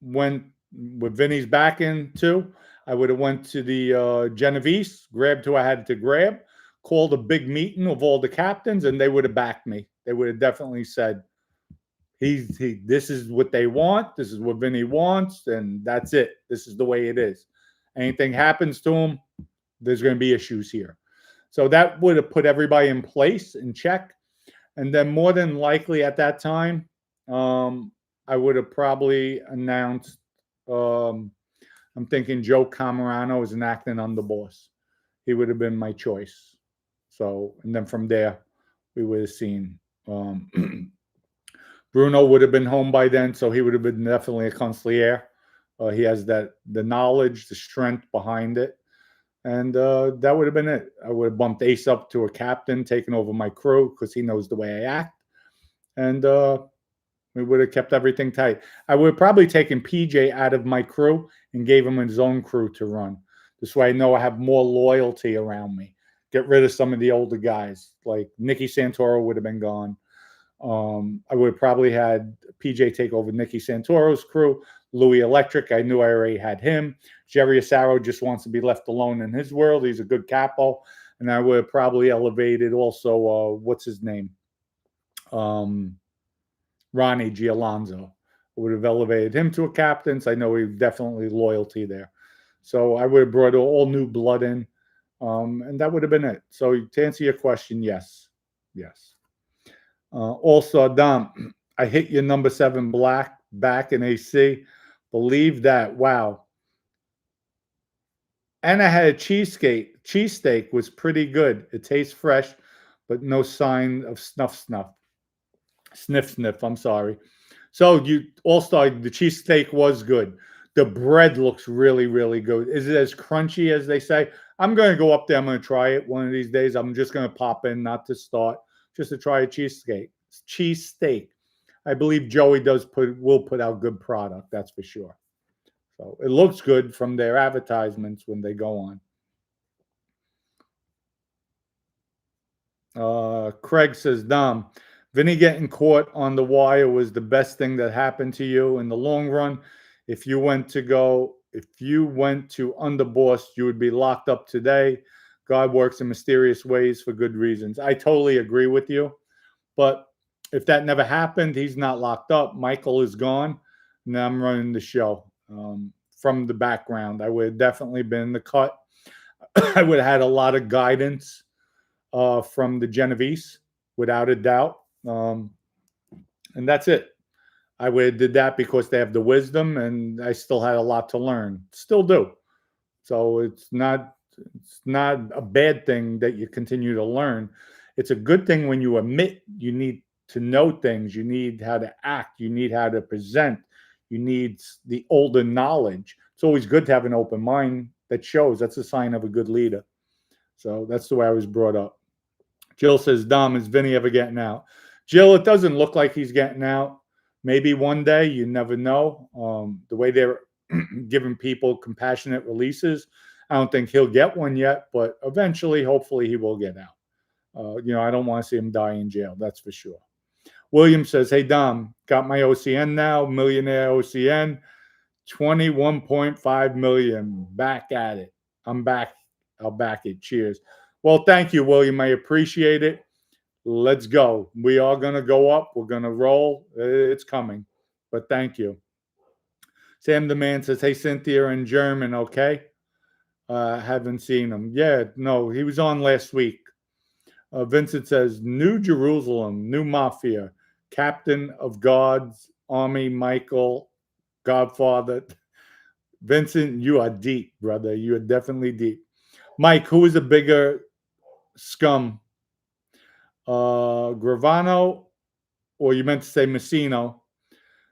when with Vinny's back in too, I would have went to the Genovese, grabbed who I had to grab, called a big meeting of all the captains, and they would have backed me. They would have definitely said, this is what they want, this is what Vinny wants, and that's it. This is the way it is. Anything happens to him, there's going to be issues here. So that would have put everybody in place in check. And then more than likely at that time, I would have probably announced, I'm thinking Joe Camarano is an acting underboss. He would have been my choice. So, and then from there, we would have seen Bruno would have been home by then, so he would have been definitely a consigliere. He has the knowledge, the strength behind it. And that would have been it. I would have bumped Ace up to a captain, taken over my crew because he knows the way I act. And we would have kept everything tight. I would have probably taken PJ out of my crew and gave him his own crew to run. This way I know I have more loyalty around me. Get rid of some of the older guys. Like Nicky Santoro would have been gone. I would have probably had PJ take over Nicky Santoro's crew. Louis Electric, I knew I already had him. Jerry Asaro just wants to be left alone in his world. He's a good capo. And I would have probably elevated also, what's his name? Ronnie Gialonzo. I would have elevated him to a captain. So I know he definitely loyalty there. So I would have brought all new blood in. And that would have been it. So to answer your question, yes. Yes. Also, Dom, I hit your number 7 black back in AC. Believe that. Wow. And I had a cheesesteak. Cheesesteak was pretty good. It tastes fresh, but no sign of sniff. I'm sorry. So you All-Star, the cheesesteak was good. The bread looks really, really good. Is it as crunchy as they say? I'm going to go up there. I'm going to try it one of these days. I'm just going to pop in, not to start, just to try a cheesesteak. Cheesesteak. I believe Joey will put out good product. That's for sure. So it looks good from their advertisements when they go on. Craig says, Dom, Vinny getting caught on the wire was the best thing that happened to you in the long run. If you went to underboss, you would be locked up today. God works in mysterious ways for good reasons. I totally agree with you. But if that never happened, he's not locked up. Michael is gone. And I'm running the show from the background. I would have definitely been in the cut. I would have had a lot of guidance from the Genovese, without a doubt. And that's it. I would have did that because they have the wisdom, and I still had a lot to learn. Still do. So it's not a bad thing that you continue to learn. It's a good thing when you admit you need to know things. You need how to act. You need how to present. You need the older knowledge. It's always good to have an open mind that shows. That's a sign of a good leader. So that's the way I was brought up. Jill says, Dom, is Vinny ever getting out? Jill, it doesn't look like he's getting out. Maybe one day, you never know. The way they're giving people compassionate releases, I don't think he'll get one yet, but eventually, hopefully, he will get out. I don't want to see him die in jail. That's for sure. William says, hey, Dom, got my OCN now, millionaire OCN, 21.5 million. Back at it. I'm back. I'll back it. Cheers. Well, thank you, William. I appreciate it. Let's go. We are going to go up. We're going to roll. It's coming. But thank you. Sam the Man says, hey, Cynthia in German, okay? Haven't seen him. Yeah, no, he was on last week. Vincent says, New Jerusalem, new Mafia, Captain of God's Army, Michael, Godfather. Vincent, you are deep, brother. You are definitely deep. Mike, who is a bigger scum? Gravano, or you meant to say Messino?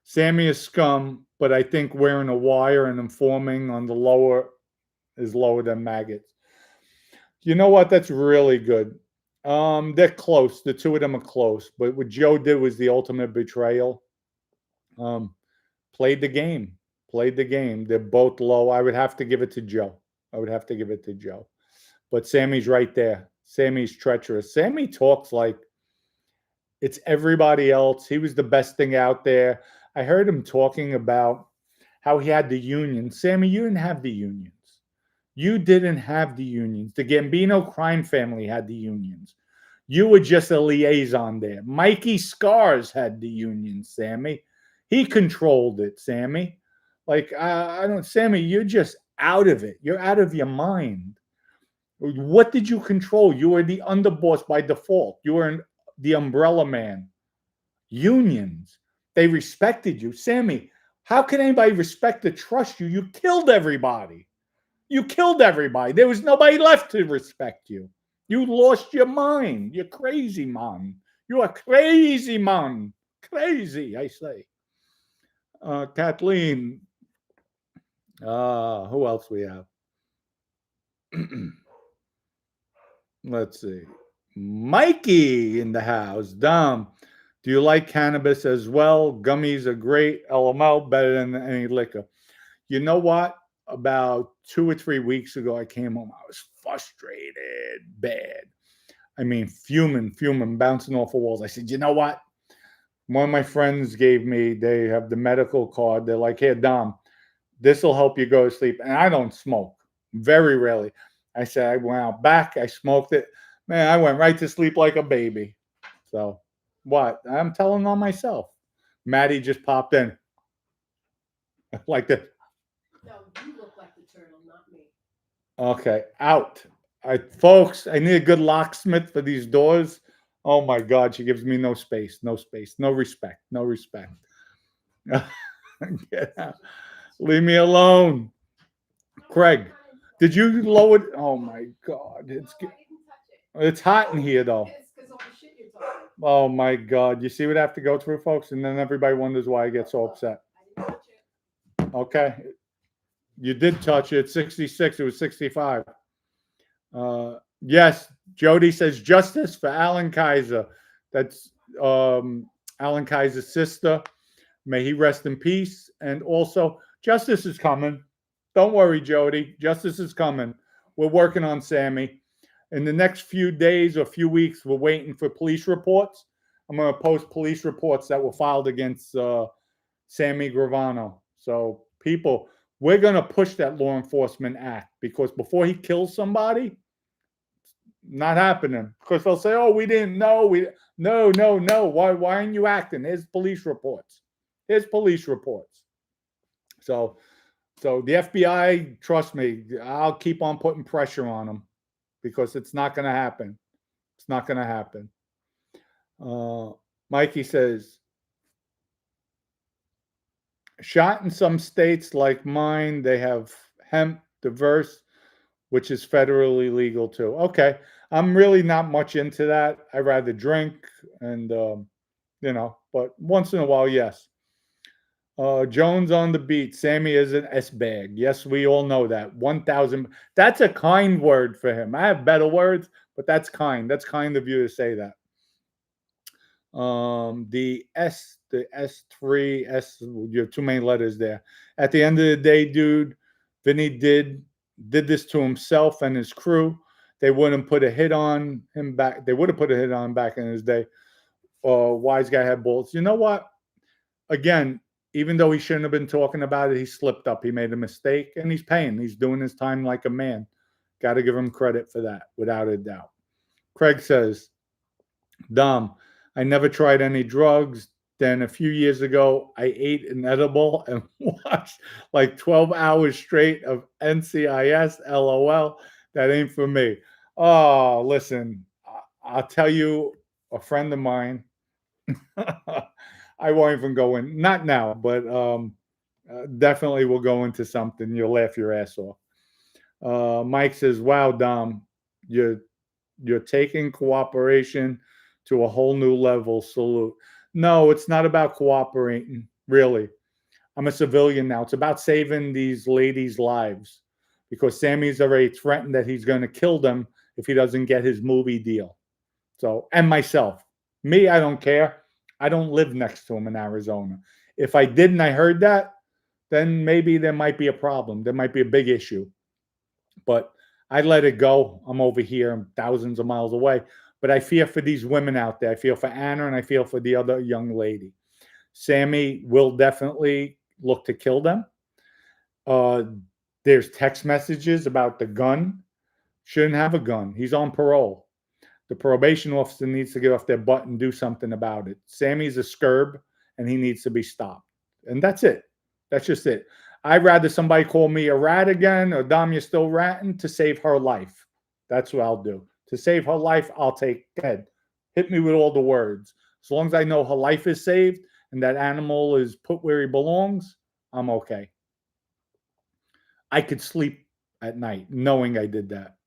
Sammy is scum, but I think wearing a wire and informing on the lower is lower than maggots. You know what? That's really good. They're close. The two of them are close. But what Joe did was the ultimate betrayal. Played the game. Played the game. They're both low. I would have to give it to Joe. But Sammy's right there. Sammy's treacherous. Sammy talks like it's everybody else. He was the best thing out there. I heard him talking about how he had the union. Sammy, you didn't have the unions. You didn't have the unions. The Gambino crime family had the unions. You were just a liaison there. Mikey Scars had the unions, Sammy. He controlled it, Sammy. Like, Sammy, you're just out of it. You're out of your mind. What did you control? You were the underboss by default. You were the umbrella man. Unions. They respected you. Sammy, how can anybody respect or trust you? You killed everybody. There was nobody left to respect you. You lost your mind. You're crazy, man. You are crazy, man. Crazy, I say. Kathleen. Who else we have? Let's see. Mikey in the house. Dom, do you like cannabis as well? Gummies are great. LML, better than any liquor. You know what? About 2 or 3 weeks ago, I came home. I was frustrated, bad. I mean, fuming, bouncing off the walls. I said, you know what? One of my friends gave me, they have the medical card. They're like, here, Dom, this will help you go to sleep. And I don't smoke, very rarely. I said, I went out back, I smoked it. Man, I went right to sleep like a baby. So, what? I'm telling on myself. Maddie just popped in. Like this. No, you look like the turtle, not me. Okay, out. Folks, I need a good locksmith for these doors. Oh my God, she gives me no space, no respect. Get out. Leave me alone. Craig, did you lower it? Oh my God, it's hot in here though. It's because all the shit you're talking. Oh my God, you see what I have to go through, folks, and then everybody wonders why I get so upset. I didn't touch it. Okay, you did touch it. 66. It was 65. Yes, Jody says justice for Alan Kaiser. That's Alan Kaiser's sister. May he rest in peace. And also, justice is coming. Don't worry, Jody. Justice is coming. We're working on Sammy. In the next few days or few weeks, we're waiting for police reports. I'm going to post police reports that were filed against Sammy Gravano. So, people, we're going to push that law enforcement act because before he kills somebody, not happening. Because they'll say, "Oh, we didn't know." No. Why aren't you acting? Here's police reports. So the FBI, trust me, I'll keep on putting pressure on them because it's not going to happen. It's not going to happen. Mikey says, shot in some states like mine, they have hemp diverse, which is federally legal too. Okay. I'm really not much into that. I rather drink and, but once in a while, yes. Jones on the beat. Sammy is an S-bag. Yes, we all know that. 1,000. That's a kind word for him. I have better words, but that's kind. That's kind of you to say that. The S3, you have too many letters there. At the end of the day, dude, Vinny did this to himself and his crew. They wouldn't put a hit on him back. They would have put a hit on him back in his day. wise guy had balls. You know what? Again, even though he shouldn't have been talking about it, he slipped up. He made a mistake, and he's paying. He's doing his time like a man. Got to give him credit for that, without a doubt. Craig says, Dom, I never tried any drugs. Then a few years ago, I ate an edible and watched like 12 hours straight of NCIS. LOL. That ain't for me. Oh, listen, I'll tell you, a friend of mine, I won't even go in, not now, but definitely we'll go into something. You'll laugh your ass off. Mike says, wow, Dom, you're taking cooperation to a whole new level. Salute. No, it's not about cooperating, really. I'm a civilian now. It's about saving these ladies' lives because Sammy's already threatened that he's going to kill them if he doesn't get his movie deal. So, and myself. Me, I don't care. I don't live next to him in Arizona. If I did and I heard that, then maybe there might be a problem. There might be a big issue. But I let it go. I'm over here. I'm thousands of miles away. But I fear for these women out there. I feel for Anna and I feel for the other young lady. Sammy will definitely look to kill them. There's text messages about the gun. Shouldn't have a gun. He's on parole. The probation officer needs to get off their butt and do something about it. Sammy's a scurb and he needs to be stopped. And that's it. That's just it. I'd rather somebody call me a rat again or Dom, you're still ratting to save her life. That's what I'll do. To save her life, I'll take head. Hit me with all the words. As long as I know her life is saved and that animal is put where he belongs, I'm okay. I could sleep at night knowing I did that.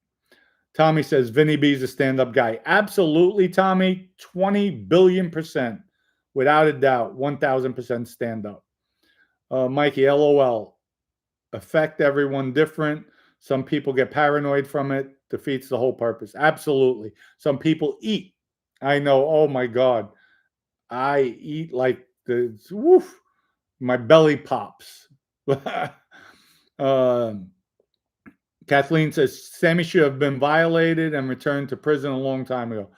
Tommy says, Vinny B's a stand-up guy. Absolutely, Tommy. 20 billion %. Without a doubt. 1,000% stand-up. Mikey, LOL. Affect everyone different. Some people get paranoid from it. Defeats the whole purpose. Absolutely. Some people eat. I know. Oh, my God. I eat like the, woof, my belly pops. Kathleen says, Sammy should have been violated and returned to prison a long time ago.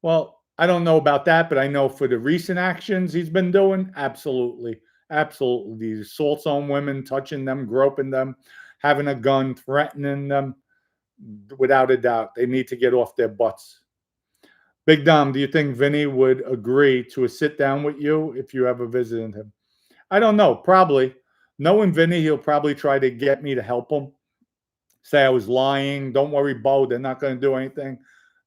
Well, I don't know about that, but I know for the recent actions he's been doing, absolutely. Absolutely. These assaults on women, touching them, groping them, having a gun, threatening them, without a doubt. They need to get off their butts. Big Dom, do you think Vinny would agree to a sit down with you if you ever visited him? I don't know. Probably. Knowing Vinny, he'll probably try to get me to help him. Say I was lying. Don't worry, Bo. They're not going to do anything.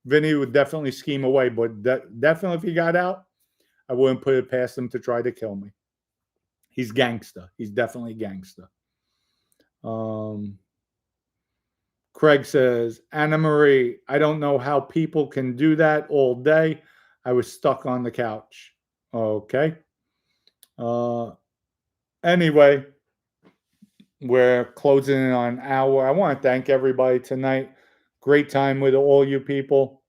Vinny would definitely scheme away, but definitely if he got out, I wouldn't put it past him to try to kill me. He's gangster. He's definitely gangster. Craig says, Anna Marie, I don't know how people can do that all day. I was stuck on the couch. Okay. Anyway, we're closing in on an hour. I want to thank everybody tonight. Great time with all you people.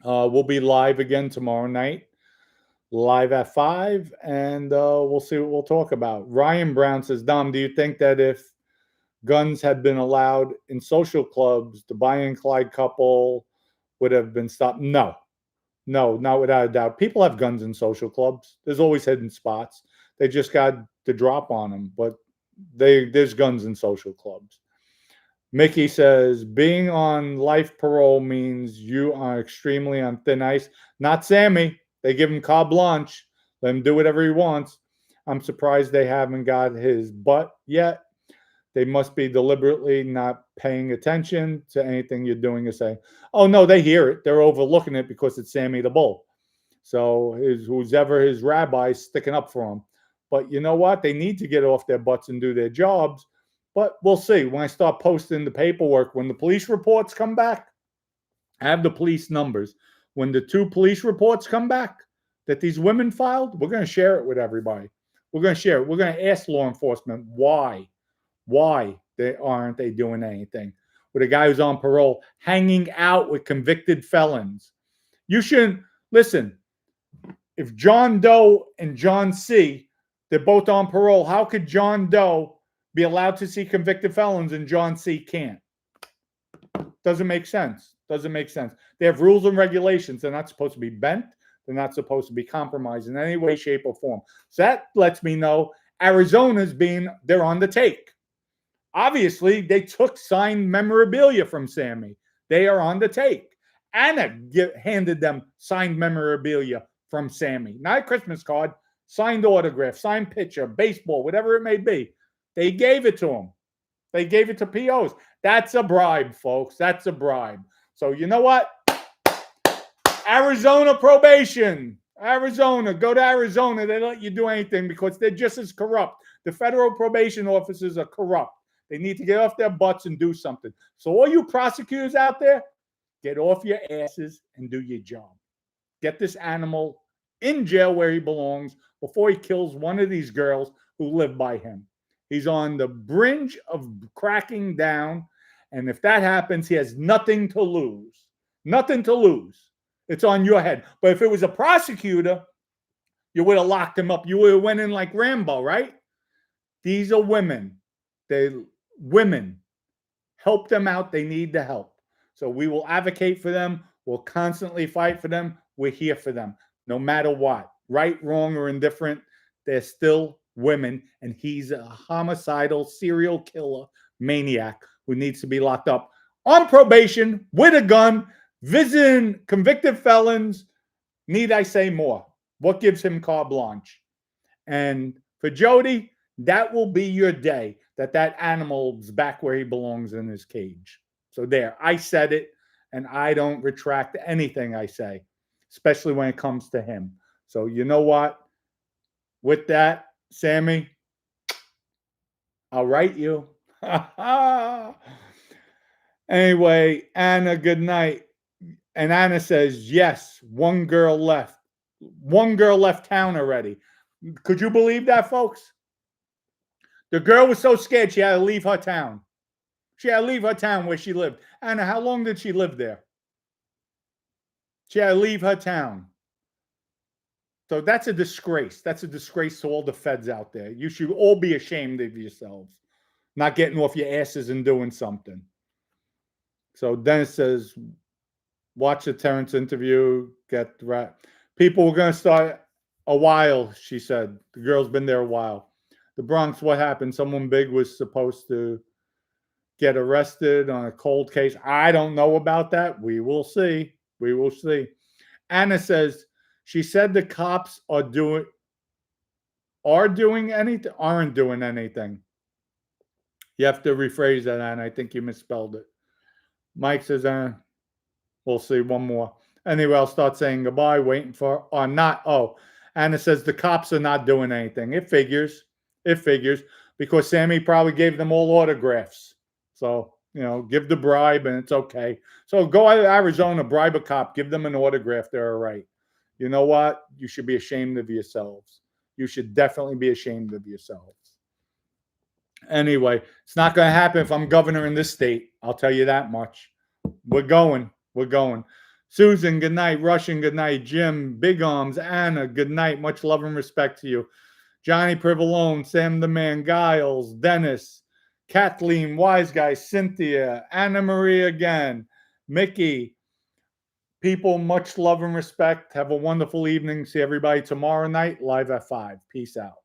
We'll be live again tomorrow night, live at 5, and we'll see what we'll talk about. Ryan Brown says, Dom, do you think that if guns had been allowed in social clubs, the Bonnie and Clyde couple would have been stopped? No, not without a doubt. People have guns in social clubs. There's always hidden spots. They just got the drop on them, but there's guns in social clubs. Mickey says, being on life parole means you are extremely on thin ice. Not Sammy. They give him carte blanche. Let him do whatever he wants. I'm surprised they haven't got his butt yet. They must be deliberately not paying attention to anything you're doing or saying. Oh, no, they hear it. They're overlooking it because it's Sammy the Bull. So who's ever his rabbi sticking up for him. But you know what? They need to get off their butts and do their jobs. But we'll see. When I start posting the paperwork, when the police reports come back, I have the police numbers. When the 2 police reports come back that these women filed, we're going to share it with everybody. We're going to share it. We're going to ask law enforcement why aren't they doing anything with a guy who's on parole, hanging out with convicted felons. You shouldn't, listen, if John Doe and John C., they're both on parole, how could John Doe be allowed to see convicted felons and John C. can't? Doesn't make sense. Doesn't make sense. They have rules and regulations. They're not supposed to be bent. They're not supposed to be compromised in any way, shape, or form. So that lets me know they're on the take. Obviously, they took signed memorabilia from Sammy. They are on the take. Anna handed them signed memorabilia from Sammy. Not a Christmas card, signed autograph, signed picture, baseball, whatever it may be. They gave it to him. They gave it to POs. That's a bribe, folks. That's a bribe. So you know what? Arizona probation. Arizona. Go to Arizona. They don't let you do anything because they're just as corrupt. The federal probation officers are corrupt. They need to get off their butts and do something. So all you prosecutors out there, get off your asses and do your job. Get this animal in jail where he belongs before he kills one of these girls who live by him. He's on the brink of cracking down. And if that happens, he has nothing to lose. Nothing to lose. It's on your head. But if it was a prosecutor, you would have locked him up. You would have went in like Rambo, right? These are women. Women. Help them out. They need the help. So we will advocate for them. We'll constantly fight for them. We're here for them. No matter what. Right, wrong, or indifferent, they're still women. And he's a homicidal serial killer maniac who needs to be locked up on probation with a gun, visiting convicted felons. Need I say more? What gives him carte blanche? And for Jody, that will be your day that animal's back where he belongs in his cage. So there, I said it, and I don't retract anything I say, especially when it comes to him. So you know what? With that, Sammy, I'll write you. Anyway, Anna, good night. And Anna says, yes, one girl left. One girl left town already. Could you believe that, folks? The girl was so scared she had to leave her town. She had to leave her town where she lived. Anna, how long did she live there? She had to leave her town. So that's a disgrace. That's a disgrace to all the feds out there. You should all be ashamed of yourselves. Not getting off your asses and doing something. So Dennis says, watch the Terrence interview. Get right. People were going to start a while, she said. The girl's been there a while. The Bronx, what happened? Someone big was supposed to get arrested on a cold case. I don't know about that. We will see. We will see. Anna says, she said the cops aren't doing anything. You have to rephrase that, Anna. I think you misspelled it. Mike says, we'll see. One more. Anyway, I'll start saying goodbye, waiting for, or not. Oh, Anna says the cops are not doing anything. It figures. It figures. Because Sammy probably gave them all autographs. So, give the bribe and it's okay. So go out to Arizona, bribe a cop, give them an autograph. They're all right. You know what? You should be ashamed of yourselves. You should definitely be ashamed of yourselves. Anyway, it's not going to happen if I'm governor in this state. I'll tell you that much. We're going. We're going. Susan, good night. Russian, good night. Jim, Big Arms, Anna, good night. Much love and respect to you. Johnny Privalone, Sam the Man, Giles, Dennis, Kathleen, Wise Guy, Cynthia, Anna Marie again, Mickey. People, much love and respect. Have a wonderful evening. See everybody tomorrow night, live at 5. Peace out.